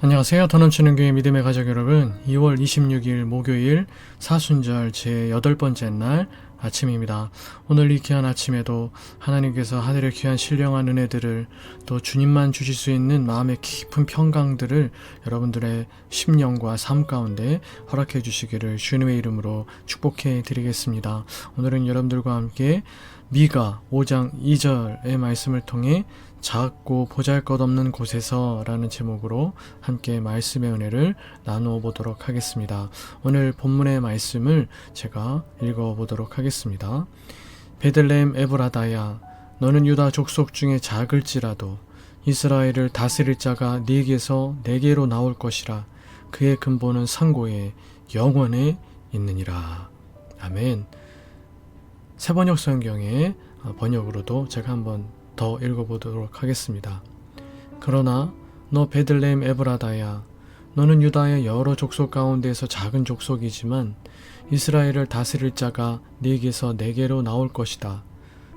안녕하세요. 더 넘치는 교회 믿음의 가족 여러분, 2월 26일 목요일 사순절 제8번째 날 아침입니다. 오늘 이 귀한 아침에도 하나님께서 하늘의 귀한 신령한 은혜들을, 또 주님만 주실 수 있는 마음의 깊은 평강들을 여러분들의 심령과 삶 가운데 허락해 주시기를 주님의 이름으로 축복해 드리겠습니다. 오늘은 여러분들과 함께 미가 5장 2절의 말씀을 통해 작고 보잘것없는 곳에서 라는 제목으로 함께 말씀의 은혜를 나누어 보도록 하겠습니다. 오늘 본문의 말씀을 제가 읽어 보도록 하겠습니다. 베들레헴 에브라다야, 너는 유다 족속 중에 작을지라도 이스라엘을 다스릴 자가 네게서 내게로 나올 것이라. 그의 근본은 상고에 영원에 있느니라. 아멘. 새번역 성경의 번역으로도 제가 한번 더 읽어보도록 하겠습니다. 그러나 너 베들레헴 에브라다야, 너는 유다의 여러 족속 가운데서 작은 족속이지만 이스라엘을 다스릴 자가 네게서 내게로 나올 것이다.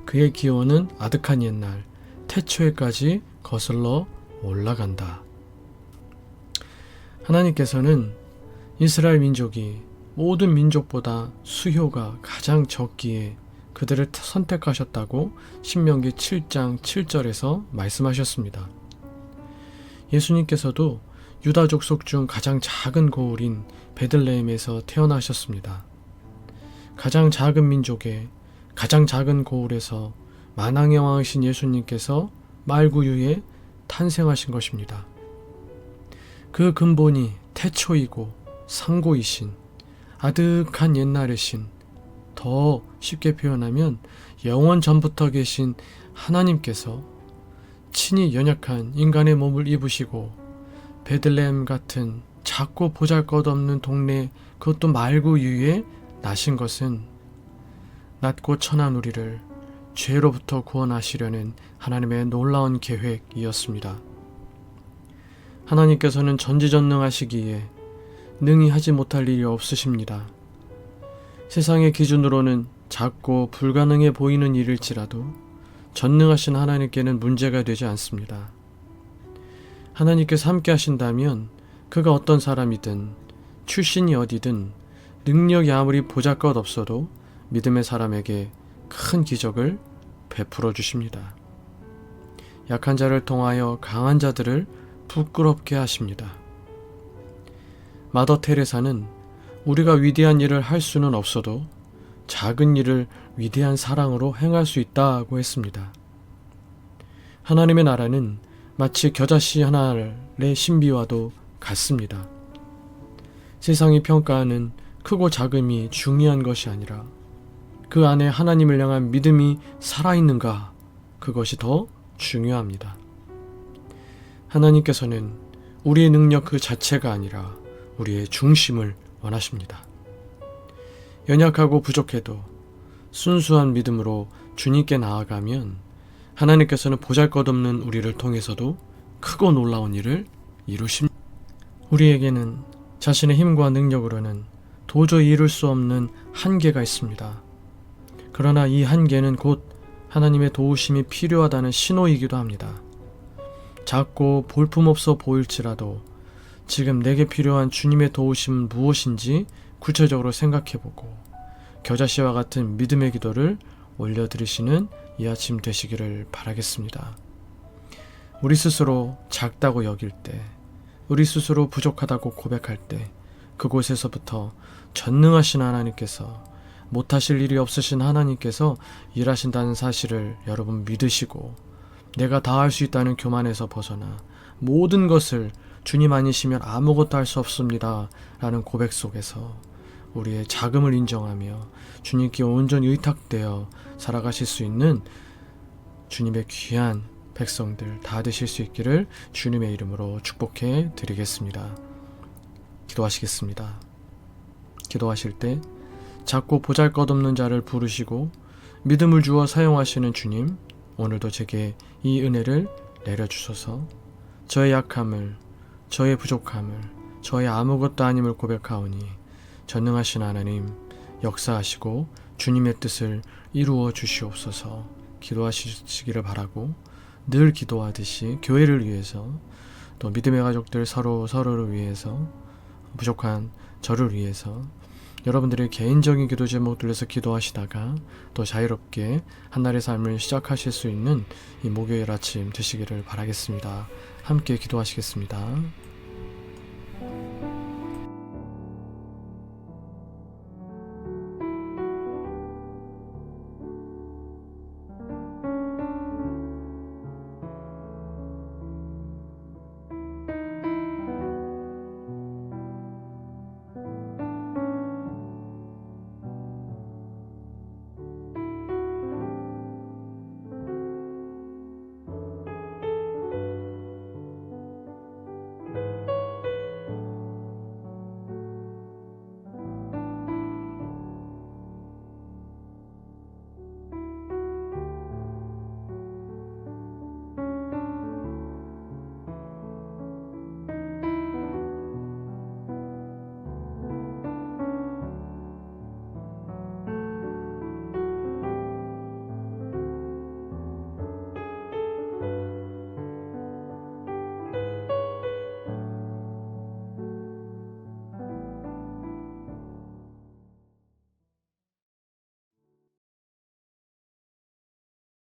그의 기원은 아득한 옛날 태초에까지 거슬러 올라간다. 하나님께서는 이스라엘 민족이 모든 민족보다 수효가 가장 적기에 그들을 선택하셨다고 신명기 7장 7절에서 말씀하셨습니다. 예수님께서도 유다 족속 중 가장 작은 고을인 베들레헴에서 태어나셨습니다. 가장 작은 민족의 가장 작은 고을에서 만왕의 왕이신 예수님께서 말구유에 탄생하신 것입니다. 그 근본이 태초이고 상고이신 아득한 옛날의 신, 더 쉽게 표현하면 영원 전부터 계신 하나님께서 친히 연약한 인간의 몸을 입으시고 베들레헴 같은 작고 보잘것없는 동네, 그것도 말구유에 나신 것은 낮고 천한 우리를 죄로부터 구원하시려는 하나님의 놀라운 계획이었습니다. 하나님께서는 전지전능하시기에 능히 하지 못할 일이 없으십니다. 세상의 기준으로는 작고 불가능해 보이는 일일지라도 전능하신 하나님께는 문제가 되지 않습니다. 하나님께서 함께 하신다면 그가 어떤 사람이든 출신이 어디든 능력이 아무리 보잘것 없어도 믿음의 사람에게 큰 기적을 베풀어 주십니다. 약한 자를 통하여 강한 자들을 부끄럽게 하십니다. 마더 테레사는 우리가 위대한 일을 할 수는 없어도 작은 일을 위대한 사랑으로 행할 수 있다고 했습니다. 하나님의 나라는 마치 겨자씨 하나의 신비와도 같습니다. 세상이 평가하는 크고 작음이 중요한 것이 아니라 그 안에 하나님을 향한 믿음이 살아있는가, 그것이 더 중요합니다. 하나님께서는 우리의 능력 그 자체가 아니라 우리의 중심을 원하십니다. 연약하고 부족해도 순수한 믿음으로 주님께 나아가면 하나님께서는 보잘것없는 우리를 통해서도 크고 놀라운 일을 이루십니다. 우리에게는 자신의 힘과 능력으로는 도저히 이룰 수 없는 한계가 있습니다. 그러나 이 한계는 곧 하나님의 도우심이 필요하다는 신호이기도 합니다. 작고 볼품없어 보일지라도 지금 내게 필요한 주님의 도우심은 무엇인지 구체적으로 생각해보고 겨자씨와 같은 믿음의 기도를 올려드리시는 이 아침 되시기를 바라겠습니다. 우리 스스로 작다고 여길 때, 우리 스스로 부족하다고 고백할 때 그곳에서부터 전능하신 하나님께서, 못하실 일이 없으신 하나님께서 일하신다는 사실을 여러분 믿으시고 내가 다 할 수 있다는 교만에서 벗어나 모든 것을 주님 아니시면 아무것도 할 수 없습니다 라는 고백 속에서 우리의 자금을 인정하며 주님께 온전히 의탁되어 살아가실 수 있는 주님의 귀한 백성들 다 되실 수 있기를 주님의 이름으로 축복해 드리겠습니다. 기도하시겠습니다. 기도하실 때 작고 보잘것없는 자를 부르시고 믿음을 주어 사용하시는 주님, 오늘도 제게 이 은혜를 내려주소서. 저의 약함을, 저의 부족함을, 저의 아무것도 아님을 고백하오니 전능하신 하나님 역사하시고 주님의 뜻을 이루어 주시옵소서. 기도하시기를 바라고 늘 기도하듯이 교회를 위해서, 또 믿음의 가족들 서로를 위해서, 부족한 저를 위해서 여러분들의 개인적인 기도 제목들에서 기도하시다가 또 자유롭게 한날의 삶을 시작하실 수 있는 이 목요일 아침 되시기를 바라겠습니다. 함께 기도하시겠습니다.